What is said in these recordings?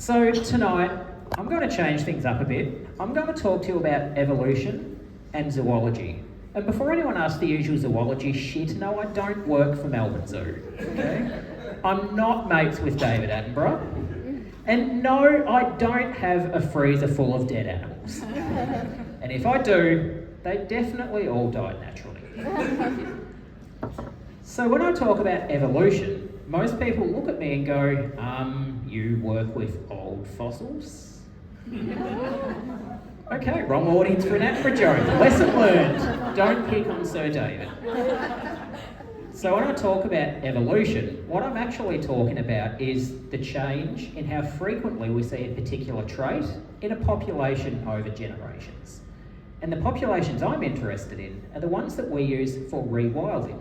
So tonight, I'm going to change things up a bit. I'm going to talk to you about evolution and zoology. And before anyone asks the usual zoology shit, no, I don't work for Melbourne Zoo, okay? I'm not mates with David Attenborough. And no, I don't have a freezer full of dead animals. And if I do, they definitely all died naturally. So when I talk about evolution, most people look at me and go, you work with old fossils? Okay, wrong audience for an APRA joke. Lesson learned. Don't pick on Sir David. So when I talk about evolution, what I'm actually talking about is the change in how frequently we see a particular trait in a population over generations. And the populations I'm interested in are the ones that we use for rewilding.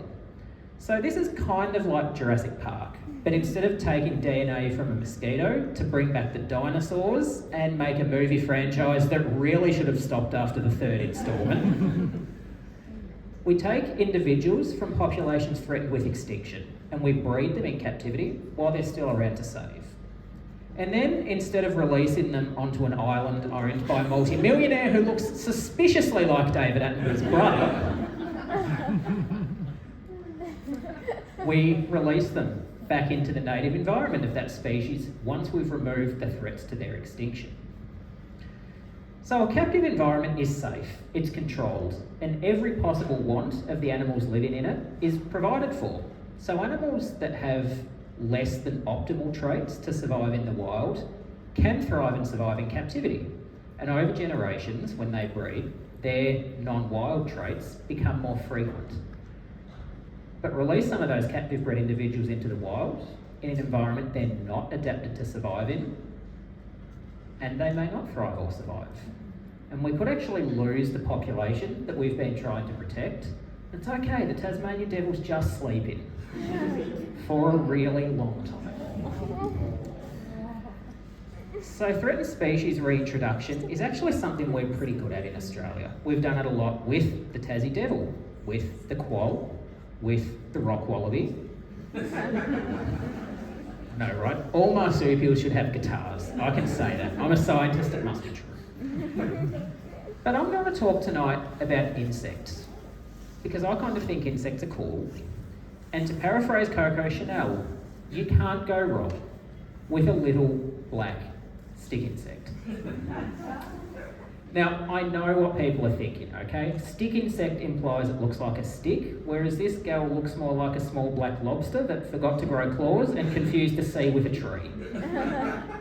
So this is kind of like Jurassic Park, but instead of taking DNA from a mosquito to bring back the dinosaurs and make a movie franchise that really should have stopped after the third instalment, we take individuals from populations threatened with extinction and we breed them in captivity while they're still around to save. And then, instead of releasing them onto an island owned by a multi-millionaire who looks suspiciously like David Attenborough's brother, we release them back into the native environment of that species once we've removed the threats to their extinction. So a captive environment is safe, it's controlled, and every possible want of the animals living in it is provided for. So animals that have less than optimal traits to survive in the wild can thrive and survive in captivity. And over generations, when they breed, their non-wild traits become more frequent. But release some of those captive bred individuals into the wild, in an environment they're not adapted to survive in, and they may not thrive or survive. And we could actually lose the population that we've been trying to protect. It's okay, the Tasmanian devil's just sleeping for a really long time. So threatened species reintroduction is actually something we're pretty good at in Australia. We've done it a lot with the Tassie devil, with the quoll, with the rock wallaby. No, right? All marsupials should have guitars. I can say that. I'm a scientist, it must be true. But I'm going to talk tonight about insects, because I kind of think insects are cool. And to paraphrase Coco Chanel, you can't go wrong with a little black stick insect. Now, I know what people are thinking, okay? Stick insect implies it looks like a stick, whereas this gal looks more like a small black lobster that forgot to grow claws and confused the sea with a tree.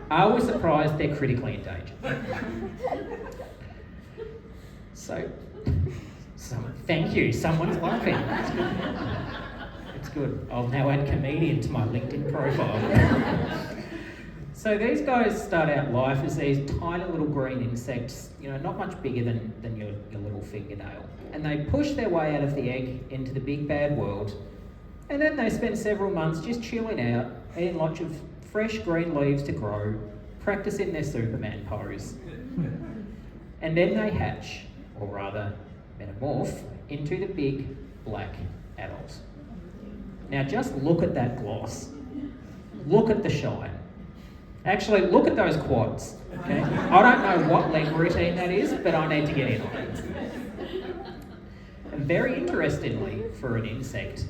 Are we surprised they're critically endangered? So, thank you, someone's laughing. It's good. I'll now add comedian to my LinkedIn profile. So these guys start out life as these tiny little green insects, not much bigger than your little fingernail. And they push their way out of the egg into the big bad world. And then they spend several months just chilling out, eating lots of fresh green leaves to grow, practicing their Superman pose. And then they hatch, or rather metamorph, into the big black adult. Now just look at that gloss. Look at the shine. Actually, look at those quads, okay? I don't know what leg routine that is, but I need to get in on it. And very interestingly, for an insect,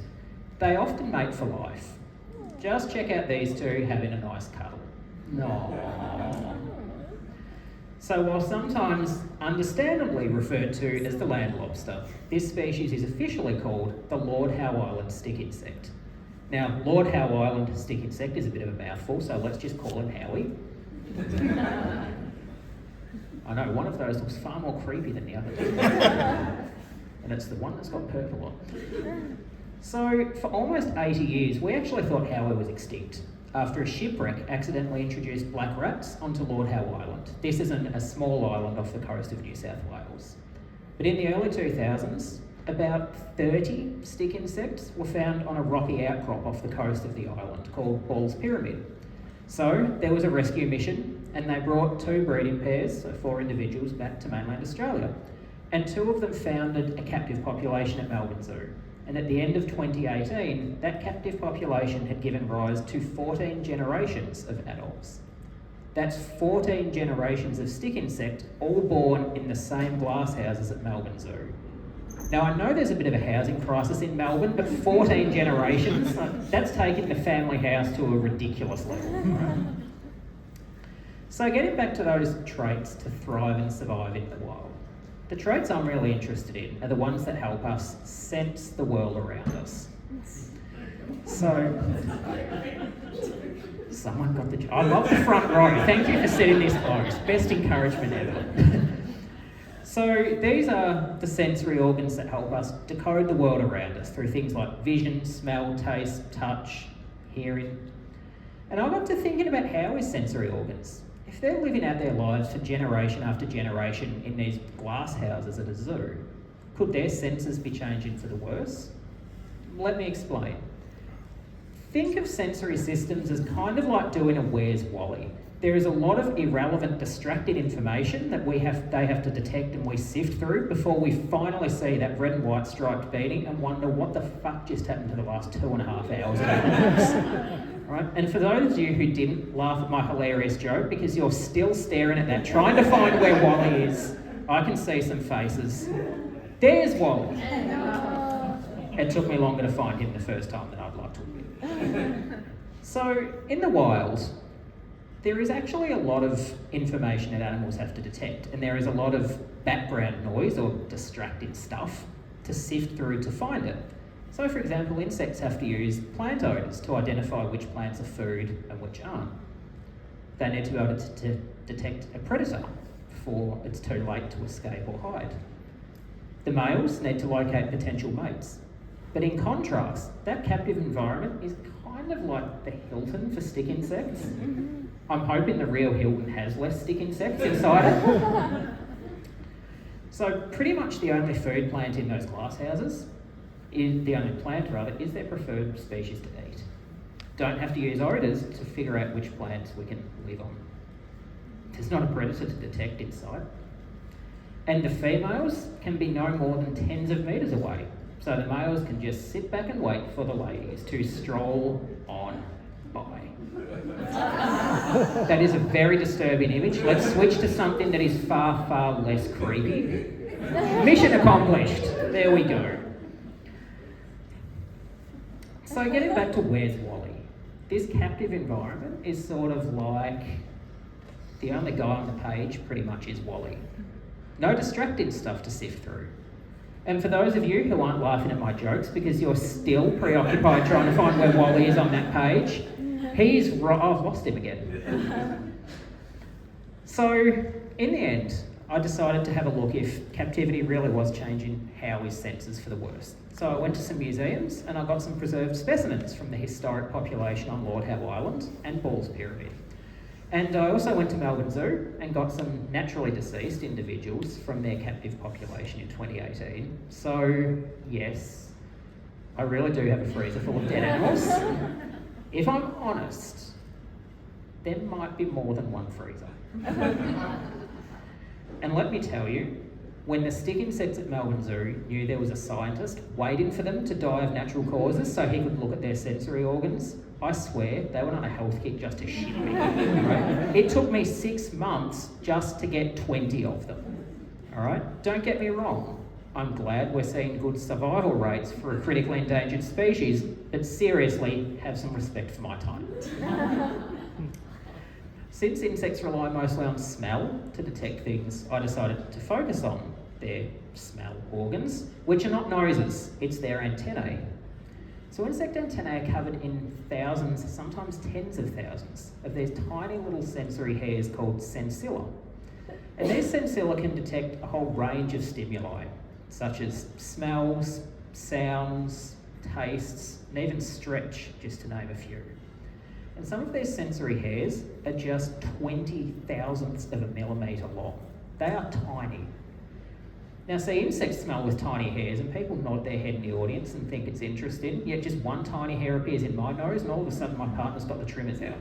they often mate for life. Just check out these two having a nice cuddle. No. So while sometimes understandably referred to as the land lobster, this species is officially called the Lord Howe Island stick insect. Now, Lord Howe Island stick insect is a bit of a mouthful, so let's just call him Howie. I know, one of those looks far more creepy than the other two. And it's the one that's got purple on. So, for almost 80 years, we actually thought Howie was extinct after a shipwreck accidentally introduced black rats onto Lord Howe Island. This isn't a small island off the coast of New South Wales. But in the early 2000s, about 30 stick insects were found on a rocky outcrop off the coast of the island called Ball's Pyramid. So there was a rescue mission and they brought 2 breeding pairs, so 4 individuals, back to mainland Australia. And 2 of them founded a captive population at Melbourne Zoo. And at the end of 2018, that captive population had given rise to 14 generations of adults. That's 14 generations of stick insect, all born in the same glass houses at Melbourne Zoo. Now, I know there's a bit of a housing crisis in Melbourne, but 14 generations, that's taking the family house to a ridiculous level. Right? So getting back to those traits to thrive and survive in the wild, the traits I'm really interested in are the ones that help us sense the world around us. So, someone got the job. I love the front row. Thank you for setting this close. Best encouragement ever. So these are the sensory organs that help us decode the world around us through things like vision, smell, taste, touch, hearing. And I got to thinking about how is sensory organs, if they're living out their lives for generation after generation in these glass houses at a zoo, could their senses be changing for the worse? Let me explain. Think of sensory systems as kind of like doing a Where's Wally. There is a lot of irrelevant, distracted information that they have to detect and we sift through before we finally see that red and white striped beading and wonder what the fuck just happened to the last 2.5 hours of our lives. Right? And for those of you who didn't laugh at my hilarious joke, because you're still staring at that, trying to find where Wally is, I can see some faces. There's Wally. It took me longer to find him the first time than I'd like to admit. So, in the wild, there is actually a lot of information that animals have to detect, and there is a lot of background noise or distracting stuff to sift through to find it. So, for example, insects have to use plant odours to identify which plants are food and which aren't. They need to be able to detect a predator before it's too late to escape or hide. The males need to locate potential mates. But in contrast, that captive environment is kind of like the Hilton for stick insects. I'm hoping the real Hilton has less stick insects inside it. So pretty much the only food plant in those glass houses, is their preferred species to eat. Don't have to use odours to figure out which plants we can live on. There's not a predator to detect inside. And the females can be no more than tens of metres away. So the males can just sit back and wait for the ladies to stroll on by. That is a very disturbing image. Let's switch to something that is far, far less creepy. Mission accomplished. There we go. So getting back to Where's Wally? This captive environment is sort of like the only guy on the page pretty much is Wally. No distracting stuff to sift through. And for those of you who aren't laughing at my jokes because you're still preoccupied trying to find where Wally is on that page, I've lost him again. So, in the end, I decided to have a look if captivity really was changing how his senses for the worse. So I went to some museums and I got some preserved specimens from the historic population on Lord Howe Island and Ball's Pyramid. And I also went to Melbourne Zoo and got some naturally deceased individuals from their captive population in 2018. So, yes, I really do have a freezer full of dead animals. If I'm honest, there might be more than one freezer. And let me tell you, when the stick insects at Melbourne Zoo knew there was a scientist waiting for them to die of natural causes so he could look at their sensory organs, I swear they went on a health kick just to shit me. Right? It took me 6 months just to get 20 of them. All right? Don't get me wrong. I'm glad we're seeing good survival rates for a critically endangered species, but seriously, have some respect for my time. Since insects rely mostly on smell to detect things, I decided to focus on their smell organs, which are not noses, it's their antennae. So insect antennae are covered in thousands, sometimes tens of thousands, of these tiny little sensory hairs called sensilla. And these sensilla can detect a whole range of stimuli, such as smells, sounds, tastes, and even stretch, just to name a few. And some of these sensory hairs are just 20 thousandths of a millimetre long. They are tiny. Now see, insects smell with tiny hairs and people nod their head in the audience and think it's interesting, yet just one tiny hair appears in my nose and all of a sudden my partner's got the trimmers out.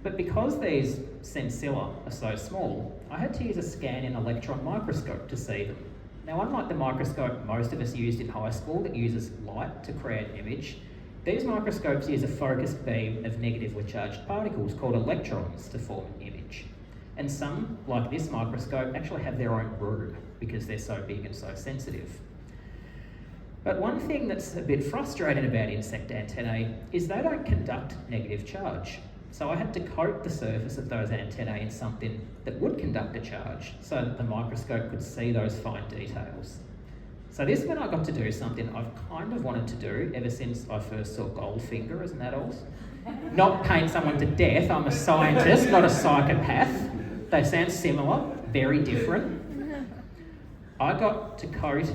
But because these sensilla are so small, I had to use a scanning electron microscope to see them. Now unlike the microscope most of us used in high school that uses light to create an image, These microscopes use a focused beam of negatively charged particles called electrons to form an image. And some, like this microscope, actually have their own room because they're so big and so sensitive. But one thing that's a bit frustrating about insect antennae is they don't conduct negative charge. So I had to coat the surface of those antennae in something that would conduct a charge so that the microscope could see those fine details. So this meant I got to do something I've kind of wanted to do ever since I first saw Goldfinger as an adult. Not paint someone to death. I'm a scientist, not a psychopath. They sound similar, very different. I got to coat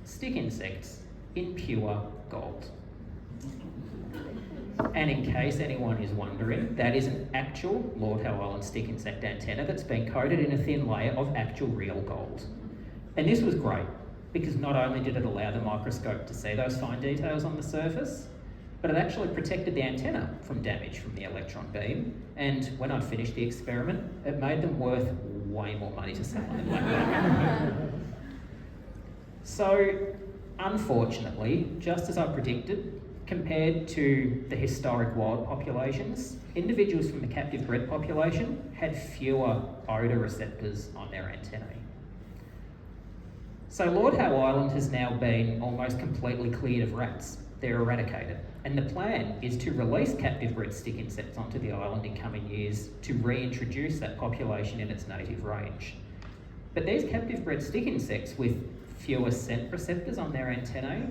stick insects in pure gold. And in case anyone is wondering, that is an actual Lord Howe Island stick insect antenna that's been coated in a thin layer of actual real gold. And this was great, because not only did it allow the microscope to see those fine details on the surface, but it actually protected the antenna from damage from the electron beam. And when I'd finished the experiment, it made them worth way more money to someone than black market. So, unfortunately, just as I predicted, compared to the historic wild populations, individuals from the captive bred population had fewer odour receptors on their antennae. So Lord Howe Island has now been almost completely cleared of rats. They're eradicated. And the plan is to release captive bred stick insects onto the island in coming years to reintroduce that population in its native range. But these captive bred stick insects with fewer scent receptors on their antennae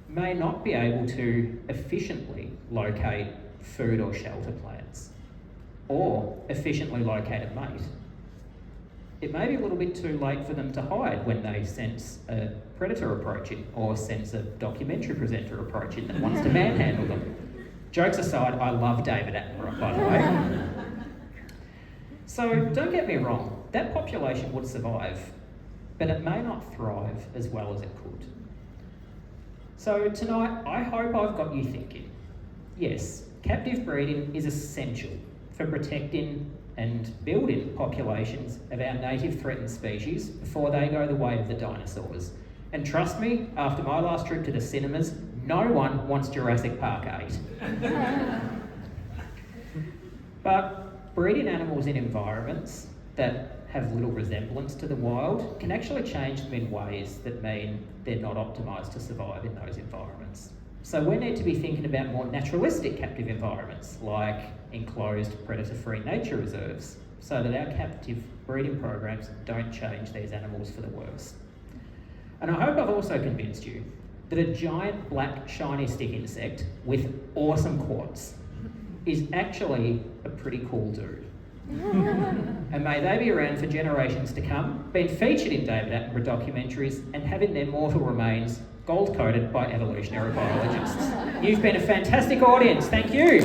may not be able to efficiently locate food or shelter plants, or efficiently locate a mate. It may be a little bit too late for them to hide when they sense a predator approaching or sense a documentary presenter approaching that wants to manhandle them. Jokes aside, I love David Attenborough, by the way. So don't get me wrong, that population would survive, but it may not thrive as well as it could. So tonight, I hope I've got you thinking. Yes, captive breeding is essential for protecting and building populations of our native threatened species before they go the way of the dinosaurs. And trust me, after my last trip to the cinemas, no one wants Jurassic Park 8. But breeding animals in environments that have little resemblance to the wild can actually change them in ways that mean they're not optimised to survive in those environments. So we need to be thinking about more naturalistic captive environments, like enclosed predator-free nature reserves, so that our captive breeding programs don't change these animals for the worse. And I hope I've also convinced you that a giant black shiny stick insect with awesome quads is actually a pretty cool dude. And may they be around for generations to come, being featured in David Attenborough documentaries and having their mortal remains gold-coated by evolutionary biologists. You've been a fantastic audience, thank you.